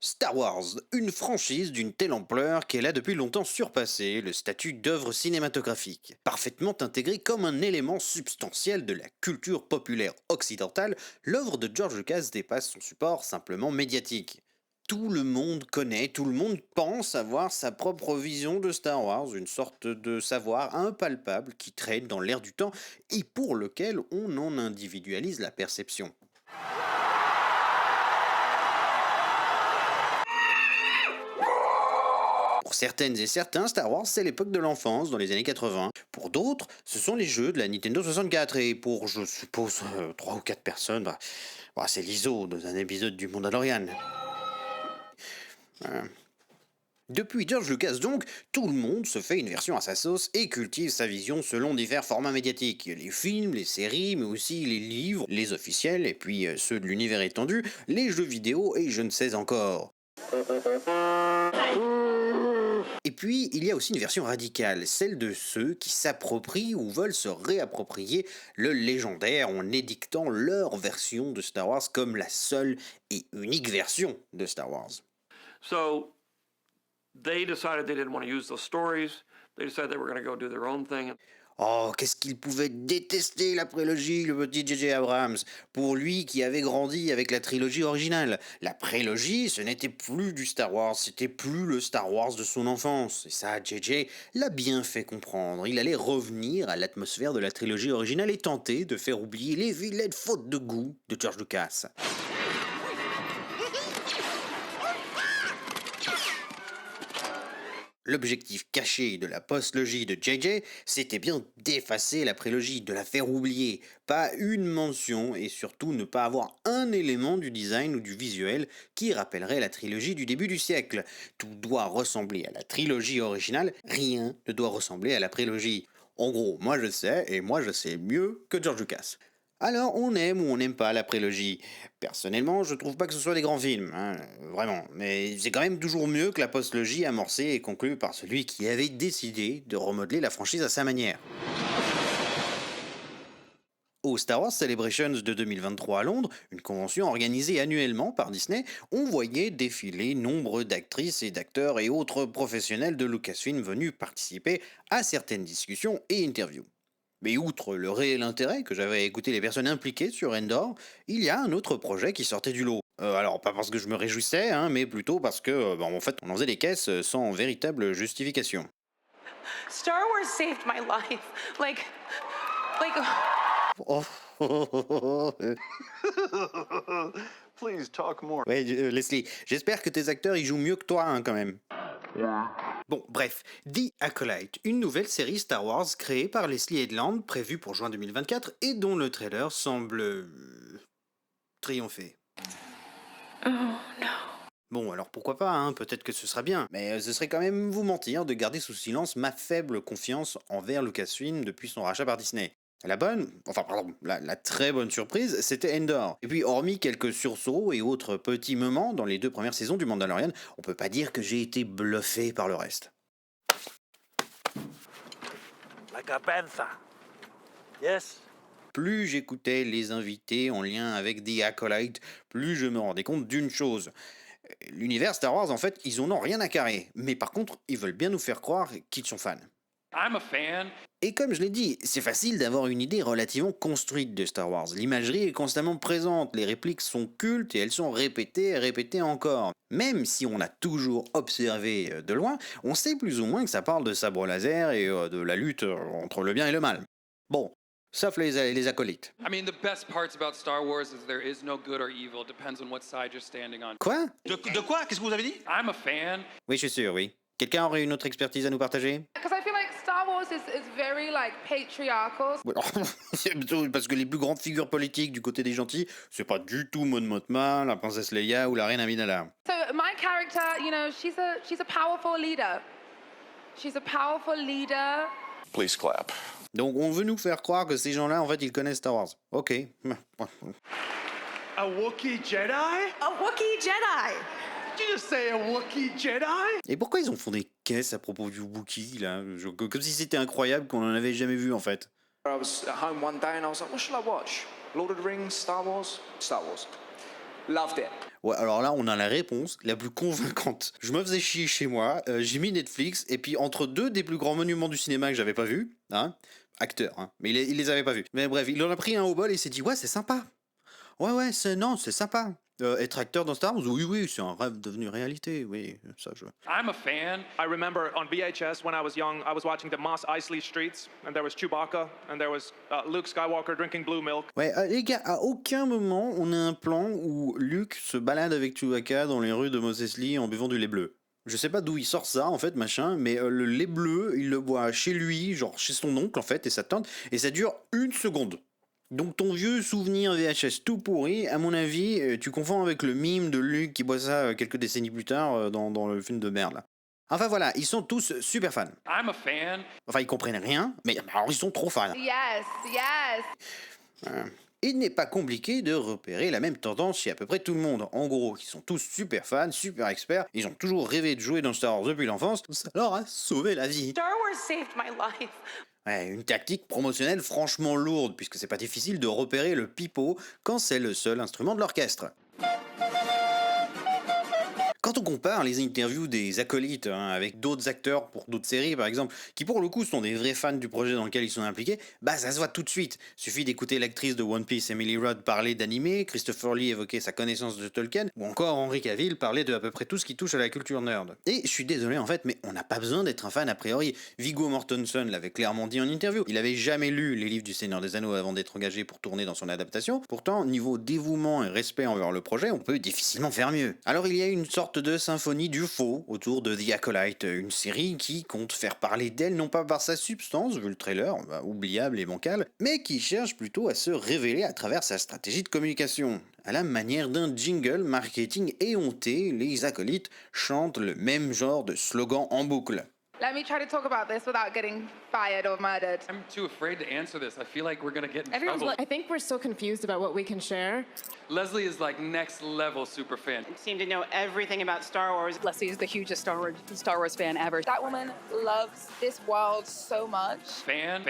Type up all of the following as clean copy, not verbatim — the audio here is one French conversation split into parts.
Star Wars, une franchise d'une telle ampleur qu'elle a depuis longtemps surpassé le statut d'œuvre cinématographique. Parfaitement intégrée comme un élément substantiel de la culture populaire occidentale, l'œuvre de George Lucas dépasse son support simplement médiatique. Tout le monde connaît, tout le monde pense avoir sa propre vision de Star Wars, une sorte de savoir impalpable qui traîne dans l'air du temps et pour lequel on en individualise la perception. Pour certaines et certains, Star Wars, c'est l'époque de l'enfance, dans les années 80. Pour d'autres, ce sont les jeux de la Nintendo 64. Et pour, je suppose, 3 ou 4 personnes, c'est l'ISO dans un épisode du Mandalorian. Euh, Depuis George Lucas donc, tout le monde se fait une version à sa sauce et cultive sa vision selon divers formats médiatiques. Les films, les séries, mais aussi les livres, les officiels, et puis ceux de l'univers étendu, les jeux vidéo et je ne sais encore. Et puis, il y a aussi une version radicale, celle de ceux qui s'approprient ou veulent se réapproprier le légendaire en édictant leur version de Star Wars comme la seule et unique version de Star Wars. So they decided they didn't want to use those stories. They decided they were going to go do their own thing. Oh, qu'est-ce qu'il pouvait détester la prélogie, le petit J.J. Abrams, pour lui qui avait grandi avec la trilogie originale. La prélogie, ce n'était plus du Star Wars, c'était plus le Star Wars de son enfance. Et ça, J.J. l'a bien fait comprendre. Il allait revenir à l'atmosphère de la trilogie originale et tenter de faire oublier les vilaines fautes de goût de George Lucas. L'objectif caché de la postlogie de JJ, c'était bien d'effacer la prélogie, de la faire oublier, pas une mention et surtout ne pas avoir un élément du design ou du visuel qui rappellerait la trilogie du début du siècle. Tout doit ressembler à la trilogie originale, rien ne doit ressembler à la prélogie. En gros, moi je sais, et moi je sais mieux que George Lucas. Alors, on aime ou on n'aime pas la prélogie. Personnellement, je trouve pas que ce soit des grands films, hein, vraiment. Mais c'est quand même toujours mieux que la postlogie amorcée et conclue par celui qui avait décidé de remodeler la franchise à sa manière. Au Star Wars Celebrations de 2023 à Londres, une convention organisée annuellement par Disney, on voyait défiler nombre d'actrices et d'acteurs et autres professionnels de Lucasfilm venus participer à certaines discussions et interviews. Mais outre le réel intérêt que j'avais à écouter les personnes impliquées sur Endor, il y a un autre projet qui sortait du lot. Alors pas parce que je me réjouissais, hein, mais plutôt parce que, en fait, on en faisait des caisses sans véritable justification. Star Wars saved my life. Like. Oh. Please talk more. Ouais, Leslie, j'espère que tes acteurs y jouent mieux que toi, hein, quand même. Bon, bref, The Acolyte, une nouvelle série Star Wars créée par Leslie Headland, prévue pour juin 2024 et dont le trailer semble triompher. Oh no. Bon, alors pourquoi pas, hein, peut-être que ce sera bien, mais ce serait quand même vous mentir de garder sous silence ma faible confiance envers Lucasfilm depuis son rachat par Disney. La très bonne surprise, c'était Endor. Et puis, hormis quelques sursauts et autres petits moments dans les 2 premières saisons du Mandalorian, on peut pas dire que j'ai été bluffé par le reste. Like a panther. Yes. Plus j'écoutais les invités en lien avec The Acolyte, plus je me rendais compte d'une chose. L'univers Star Wars, en fait, ils en ont rien à carrer. Mais par contre, ils veulent bien nous faire croire qu'ils sont fans. I'm a fan. Et comme je l'ai dit, c'est facile d'avoir une idée relativement construite de Star Wars. L'imagerie est constamment présente, les répliques sont cultes et elles sont répétées et répétées encore. Même si on a toujours observé de loin, on sait plus ou moins que ça parle de sabre laser et de la lutte entre le bien et le mal. Bon, sauf les acolytes. I mean, the best parts about Star Wars is there is no good or evil. Depends on what side you're standing on. Quoi? De quoi? Qu'est-ce que vous avez dit? I'm a fan. Oui, je suis sûr, oui. Quelqu'un aurait une autre expertise à nous partager? Because I feel like Star Wars is very like patriarchal. Parce que les plus grandes figures politiques du côté des gentils, c'est pas du tout Mon Mothma, la princesse Leia ou la reine Amidala. So my character, you know, she's a powerful leader. She's a powerful leader. Please clap. Donc on veut nous faire croire que ces gens-là, en fait, ils connaissent Star Wars. Ok. A Wookiee Jedi? A Wookiee Jedi. Did you just say a Wookiee Jedi? Et pourquoi ils ont font des caisses à propos du Wookiee, là? Comme si c'était incroyable qu'on en avait jamais vu, en fait. I was at home one day and I was like, what should I watch? Lord of the Rings, Star Wars? Star Wars. Loved it. Ouais, alors là, on a la réponse la plus convaincante. Je me faisais chier chez moi, j'ai mis Netflix, et puis entre deux des plus grands monuments du cinéma que j'avais pas vus, hein, acteurs, hein, mais il les avait pas vus. Mais bref, il en a pris un au bol et il s'est dit, ouais, c'est sympa. Ouais, c'est sympa. Être acteur dans Star Wars, oui, c'est un rêve devenu réalité, oui, ça je... I'm a fan. I remember on VHS when I was young, I was watching the Mos Eisley streets, and there was Chewbacca, and there was Luke Skywalker drinking blue milk. Ouais, les gars, à aucun moment on a un plan où Luke se balade avec Chewbacca dans les rues de Mos Eisley en buvant du lait bleu. Je sais pas d'où il sort ça en fait, machin, mais le lait bleu, il le boit chez lui, genre chez son oncle en fait, et sa tante, et ça dure 1 seconde. Donc ton vieux souvenir VHS tout pourri, à mon avis, tu confonds avec le mime de Luke qui boit ça quelques décennies plus tard dans le film de merde là. Enfin voilà, ils sont tous super fans. I'm a fan. Enfin ils comprennent rien, mais alors ils sont trop fans. Yes. Il n'est pas compliqué de repérer la même tendance chez à peu près tout le monde. En gros, ils sont tous super fans, super experts, ils ont toujours rêvé de jouer dans Star Wars depuis l'enfance, ça leur a sauvé la vie. Star Wars saved my life. Ouais, une tactique promotionnelle franchement lourde, puisque c'est pas difficile de repérer le pipeau quand c'est le seul instrument de l'orchestre. Quand on compare les interviews des acolytes avec d'autres acteurs pour d'autres séries par exemple, qui pour le coup sont des vrais fans du projet dans lequel ils sont impliqués, bah ça se voit tout de suite. Suffit d'écouter l'actrice de One Piece Emily Rudd parler d'animé, Christopher Lee évoquer sa connaissance de Tolkien, ou encore Henry Cavill parler de à peu près tout ce qui touche à la culture nerd. Et je suis désolé en fait, mais on n'a pas besoin d'être un fan a priori. Viggo Mortensen l'avait clairement dit en interview, il avait jamais lu les livres du Seigneur des Anneaux avant d'être engagé pour tourner dans son adaptation. Pourtant, niveau dévouement et respect envers le projet, on peut difficilement faire mieux. Alors il y a une sorte de symphonie du faux autour de The Acolyte, une série qui compte faire parler d'elle non pas par sa substance, vu le trailer, oubliable et bancal, mais qui cherche plutôt à se révéler à travers sa stratégie de communication. À la manière d'un jingle marketing éhonté, les acolytes chantent le même genre de slogan en boucle. Let me try to talk about this without getting fired or murdered. I'm too afraid to answer this. I feel like we're gonna get in Everyone's trouble. I think we're still confused about what we can share. Leslie is like next level super fan. Seem to know everything about Star Wars. Leslie is the hugest Star Wars fan ever. That woman loves this world so much. Fan.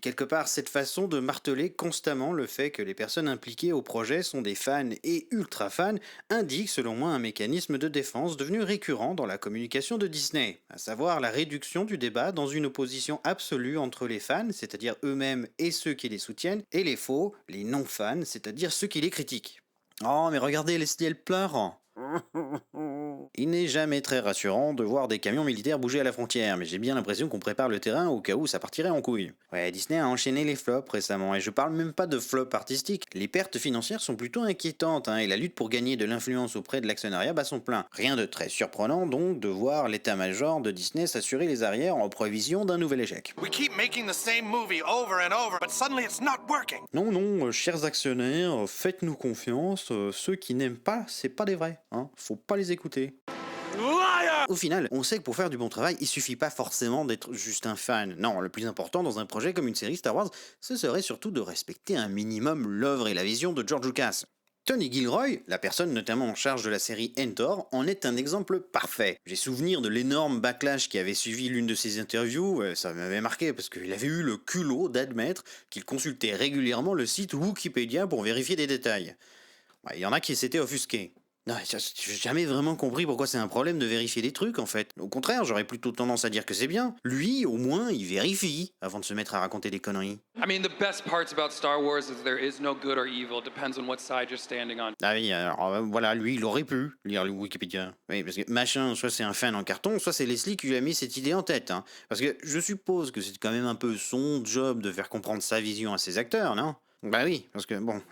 Quelque part, cette façon de marteler constamment le fait que les personnes impliquées au projet sont des fans et ultra fans indique selon moi un mécanisme de défense devenu récurrent dans la communication de Disney, à savoir la réduction du débat dans une opposition absolue entre les fans, c'est-à-dire eux-mêmes et ceux qui les soutiennent, et les faux, les non-fans, c'est-à-dire ceux qui les critiquent. Oh mais regardez, Leslie elle pleure. Il n'est jamais très rassurant de voir des camions militaires bouger à la frontière, mais j'ai bien l'impression qu'on prépare le terrain au cas où ça partirait en couille. Ouais, Disney a enchaîné les flops récemment, et je parle même pas de flops artistiques. Les pertes financières sont plutôt inquiétantes, et la lutte pour gagner de l'influence auprès de l'actionnariat bat son plein. Rien de très surprenant donc de voir l'état-major de Disney s'assurer les arrières en prévision d'un nouvel échec. We keep making the same movie over and over, but suddenly it's not working. Non, chers actionnaires, faites-nous confiance, ceux qui n'aiment pas, c'est pas des vrais, faut pas les écouter. Au final, on sait que pour faire du bon travail, il suffit pas forcément d'être juste un fan. Non, le plus important dans un projet comme une série Star Wars, ce serait surtout de respecter un minimum l'œuvre et la vision de George Lucas. Tony Gilroy, la personne notamment en charge de la série Endor, en est un exemple parfait. J'ai souvenir de l'énorme backlash qui avait suivi l'une de ses interviews, ça m'avait marqué parce qu'il avait eu le culot d'admettre qu'il consultait régulièrement le site Wikipédia pour vérifier des détails. Il y en a qui s'étaient offusqués. Non, j'ai jamais vraiment compris pourquoi c'est un problème de vérifier des trucs en fait. Au contraire, j'aurais plutôt tendance à dire que c'est bien. Lui, au moins, il vérifie avant de se mettre à raconter des conneries. I mean, the best parts about Star Wars is there is no good or evil. Depends on what side you're standing on. Ah oui, alors voilà, lui, il aurait pu lire le Wikipédia. Oui, parce que machin, soit c'est un fan en carton, soit c'est Leslie qui lui a mis cette idée en tête. Parce que je suppose que c'est quand même un peu son job de faire comprendre sa vision à ses acteurs, non? Bah oui, parce que bon,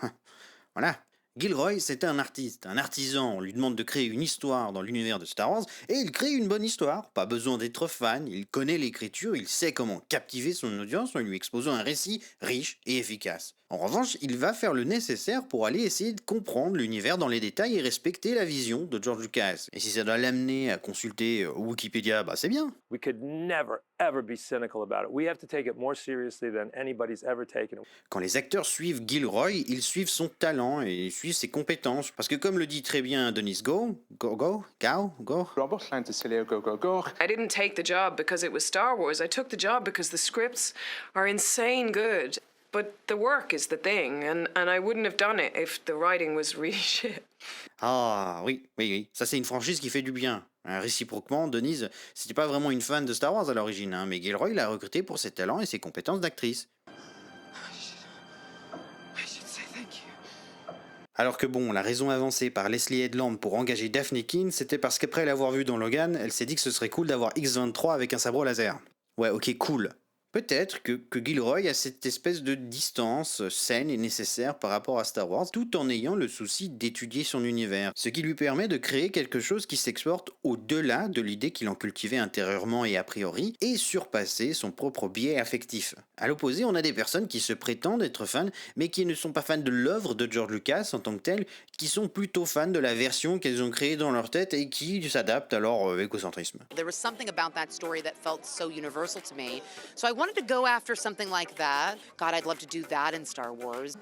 voilà. Gilroy, c'est un artiste, un artisan. On lui demande de créer une histoire dans l'univers de Star Wars, et il crée une bonne histoire. Pas besoin d'être fan, il connaît l'écriture, il sait comment captiver son audience en lui exposant un récit riche et efficace. En revanche, il va faire le nécessaire pour aller essayer de comprendre l'univers dans les détails et respecter la vision de George Lucas. Et si ça doit l'amener à consulter Wikipédia, bah c'est bien. We could never, ever be cynical about it. We have to take it more seriously than anybody's ever taken it. Quand les acteurs suivent Gilroy, ils suivent son talent et ils suivent ses compétences. Parce que comme le dit très bien Denise Go. Robert Lantisilio Go. I didn't take the job because it was Star Wars. I took the job because the scripts are insane good. But the work is the thing, and I wouldn't have done it if the writing was really shit. Ah oui. Ça c'est une franchise qui fait du bien. Réciproquement, Denise, c'était pas vraiment une fan de Star Wars à l'origine, hein, mais Gilroy l'a recrutée pour ses talents et ses compétences d'actrice. Alors que bon, la raison avancée par Leslie Headland pour engager Daphne Keane, c'était parce qu'après l'avoir vue dans Logan, elle s'est dit que ce serait cool d'avoir X-23 avec un sabre laser. Ouais, ok, cool. Peut-être que Gilroy a cette espèce de distance saine et nécessaire par rapport à Star Wars, tout en ayant le souci d'étudier son univers, ce qui lui permet de créer quelque chose qui s'exporte au-delà de l'idée qu'il en cultivait intérieurement et a priori, et surpasser son propre biais affectif. À l'opposé, on a des personnes qui se prétendent être fans, mais qui ne sont pas fans de l'œuvre de George Lucas en tant que telle, qui sont plutôt fans de la version qu'elles ont créée dans leur tête et qui s'adaptent à leur égocentrisme. There was something about that story that felt so universal to me, so I wanted to go after something like that. God, I'd love to do that in Star Wars.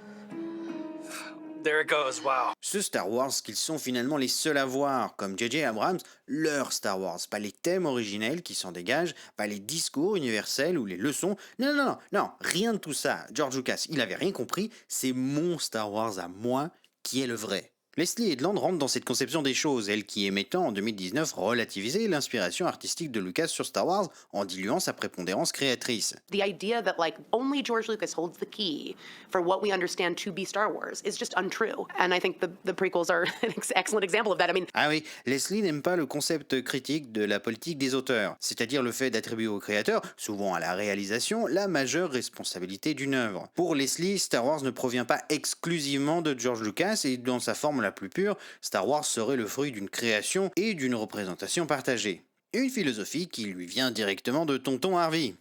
There it goes, wow. Ce Star Wars qu'ils sont finalement les seuls à voir, comme J.J. Abrams, leur Star Wars, pas les thèmes originels qui s'en dégagent, pas les discours universels ou les leçons, non, rien de tout ça. George Lucas, il avait rien compris, c'est mon Star Wars à moi qui est le vrai. Leslie Headland rentre dans cette conception des choses, elle qui aimait en 2019 relativiser l'inspiration artistique de Lucas sur Star Wars en diluant sa prépondérance créatrice. The idea that like only George Lucas holds the key for what we understand to be Star Wars is just untrue. And I think the prequels are an excellent example of that. I mean, ah oui, Leslie n'aime pas le concept critique de la politique des auteurs, c'est-à-dire le fait d'attribuer au créateur, souvent à la réalisation, la majeure responsabilité d'une œuvre. Pour Leslie, Star Wars ne provient pas exclusivement de George Lucas et dans sa forme la plus pure, Star Wars serait le fruit d'une création et d'une représentation partagée. Une philosophie qui lui vient directement de Tonton Harvey.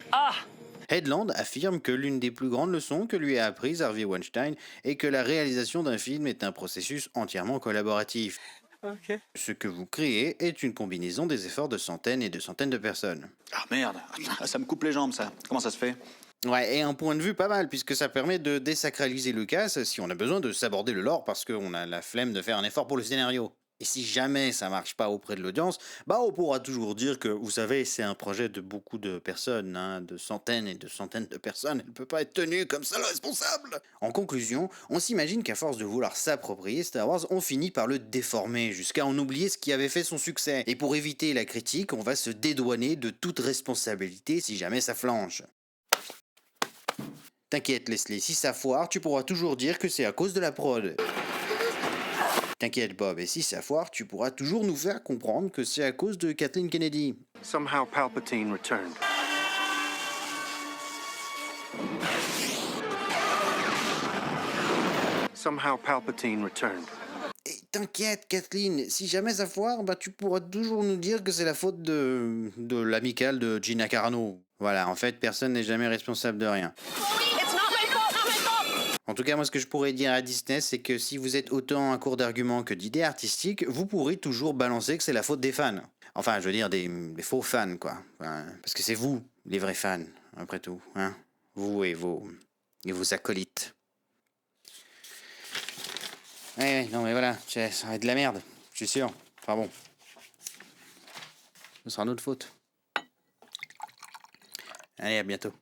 Headland affirme que l'une des plus grandes leçons que lui a apprises Harvey Weinstein est que la réalisation d'un film est un processus entièrement collaboratif. Okay. Ce que vous créez est une combinaison des efforts de centaines et de centaines de personnes. Ah merde, ça me coupe les jambes ça. Comment ça se fait? Ouais, et un point de vue pas mal, puisque ça permet de désacraliser Lucas si on a besoin de s'aborder le lore parce qu'on a la flemme de faire un effort pour le scénario. Et si jamais ça marche pas auprès de l'audience, bah on pourra toujours dire que, vous savez, c'est un projet de beaucoup de personnes, hein, de centaines et de centaines de personnes, elle peut pas être tenue comme seul responsable. En conclusion, on s'imagine qu'à force de vouloir s'approprier Star Wars, on finit par le déformer, jusqu'à en oublier ce qui avait fait son succès. Et pour éviter la critique, on va se dédouaner de toute responsabilité si jamais ça flanche. T'inquiète Leslie, si ça foire, tu pourras toujours dire que c'est à cause de la prod. T'inquiète Bob, et si ça foire, tu pourras toujours nous faire comprendre que c'est à cause de Kathleen Kennedy. Somehow Palpatine returned. Somehow Palpatine returned. Et t'inquiète Kathleen, si jamais ça foire, bah tu pourras toujours nous dire que c'est la faute de l'amicale de Gina Carano. Voilà, en fait, personne n'est jamais responsable de rien. En tout cas, moi, ce que je pourrais dire à Disney, c'est que si vous êtes autant à court d'arguments que d'idées artistiques, vous pourrez toujours balancer que c'est la faute des fans. Enfin, je veux dire, des faux fans, quoi. Enfin, parce que c'est vous, les vrais fans, après tout. Hein, vous et vos acolytes. Ouais, non, mais voilà, ça va être de la merde, je suis sûr. Enfin bon. Ce sera notre faute. Allez, à bientôt.